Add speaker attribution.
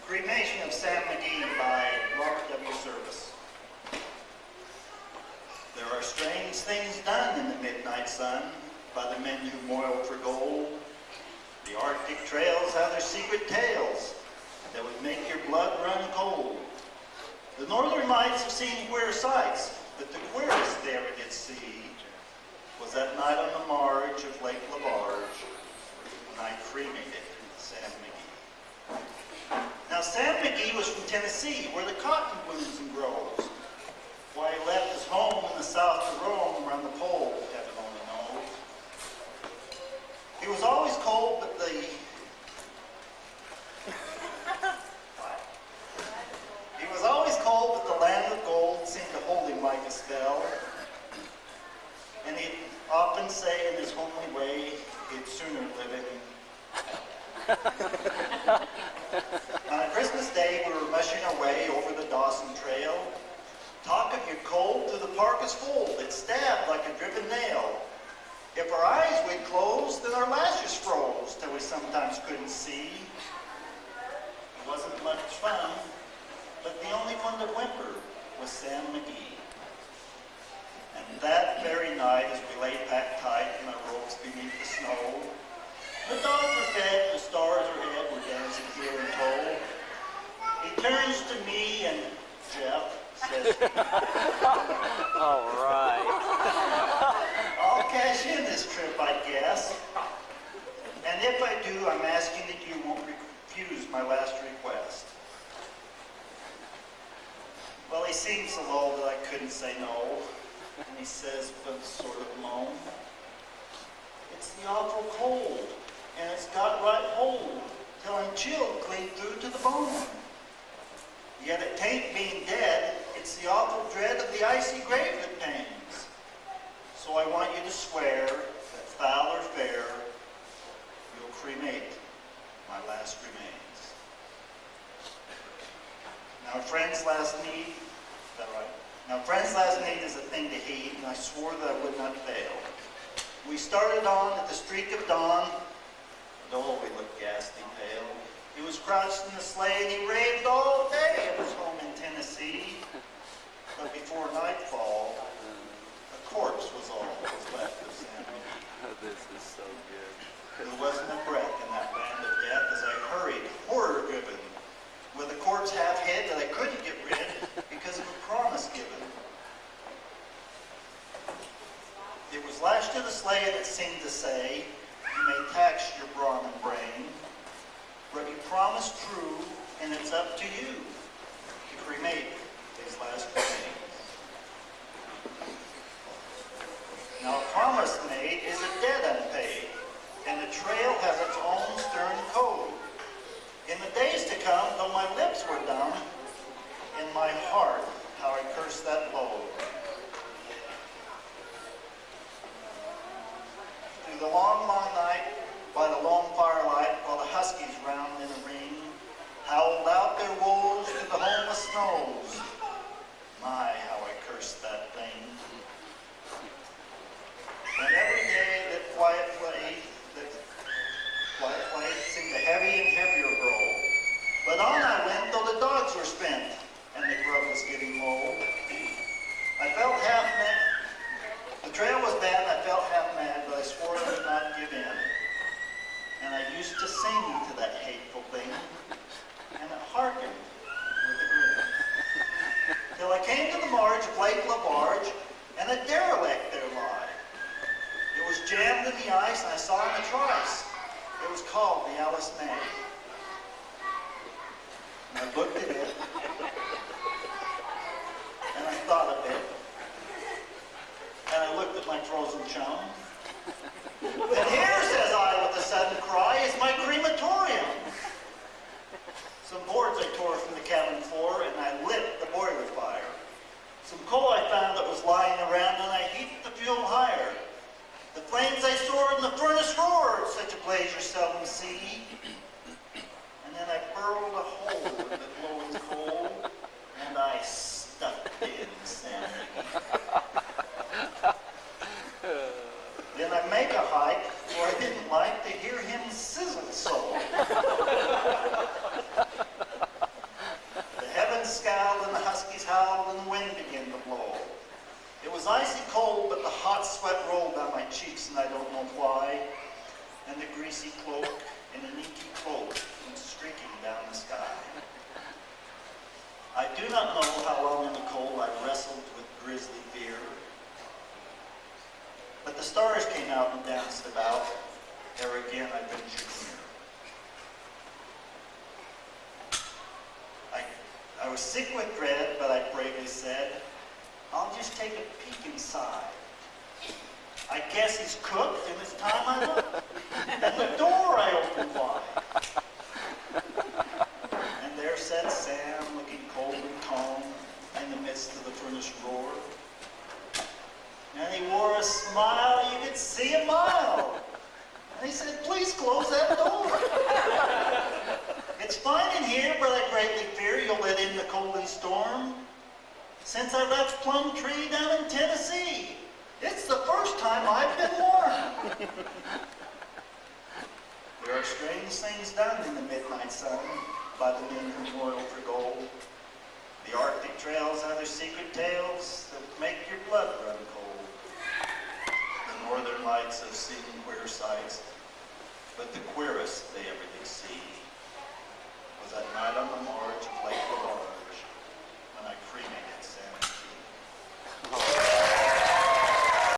Speaker 1: Cremation of Sam McGee by Robert W. Service. There are strange things done in the midnight sun by the men who moil for gold. The Arctic trails have their secret tales that would make your blood run cold. The northern lights have seen queer sights, but the queerest they ever did see was that night on the marge of Lake LaBarge when I cremated Sam McGee. Now, Sam McGee was from Tennessee, where the cotton blooms and grows. Why he left his home in the south to roam around the pole, heaven only knows. He was always cold, but the land of gold seemed to hold him like a spell. And he'd often say in his homely way, he'd sooner live in hell. On a Christmas day, we were mushing our way over the Dawson Trail. Talk of your cold through the parka's fold, it stabbed like a driven nail. If our eyes we'd close, then our lashes froze till we sometimes couldn't see. It wasn't much fun, but the only one to whimper was Sam McGee. And that very night, as we lay packed tight in our robes beneath the snow, the dogs were fed, the stars overhead were dancing heel and toe. He turns to me and Jeff says,
Speaker 2: all right.
Speaker 1: I'll cash in this trip, I guess. And if I do, I'm asking that you won't refuse my last request. Well, he seemed so low that I couldn't say no. And he says with a sort of moan, it's the awful cold, and it's got right hold, till I'm chilled clean through to the bone. Yet it tain't being dead, it's the awful dread of the icy grave that pains. So I want you to swear that foul or fair, you'll cremate my last remains. Now friends' last need, is that right? Now friends' last need is a thing to heed, and I swore that I would not fail. We started on at the streak of dawn, and oh, we looked ghastly pale. He was crouched in the sleigh and he raved all day of his home in Tennessee. But before nightfall, a corpse was all that was left of Sam McGee.
Speaker 2: This is so good.
Speaker 1: There wasn't a breath in that land of death as I hurried, horror-driven, with a corpse half-head that I couldn't get rid because of a promise given. It was lashed to the sleigh and it seemed to say, you may tax your brawn and brain, but you promised true, and it's up to you to cremate his last remains. Now, a promise made is a debt unpaid, and the trail has its own stern code. In the days to come, though my lips were dumb, in my heart, how I cursed that load. Through the long, long night, by the lone firelight, while the huskies round in a ring, howled out their woes to the homeless snows. My, how I cursed that thing. And every day that quiet place seemed to heavy and heavier grow. But on I went, though the dogs were spent, and the grub was getting low. I felt half mad. The trail was bad, and I felt half mad, but I swore I would not give in. And I used to sing to that hateful thing, and it hearkened with a grin. Till I came to the marge of Lake LaBarge, and a derelict there lie. It was jammed in the ice, and I saw in the trice. It was called the Alice May. And I looked at it, and I thought of it, and I looked at my frozen chum. And here, says I with a sudden cry, is my crematorium. Some boards I tore from the cabin floor, and I lit the boiler fire. Some coal I found that was lying around, and I heaped the fuel higher. The flames I soared, and the furnace roared, such a blaze you seldom see. And then I burrowed a hole in the glowing coal, and I stuffed in Sam McGee. Then I make a hike, for I didn't like to hear him sizzle so. was sick with dread, but I bravely said, I'll just take a peek inside. I guess he's cooked, and it's time I look. And the door I opened wide. And there sat Sam, looking cold and calm in the midst of the furnace roar. And he wore a smile you could see a mile. And he said, please close that door. It's fine in here, but I greatly fear you'll let in the cold and storm. Since I left Plum Tree down in Tennessee, it's the first time I've been warm. There are strange things done in the midnight sun by the men who toil for gold. The Arctic trails have their secret tales that make your blood run cold. The northern lights have seen queer sights, but the queerest they ever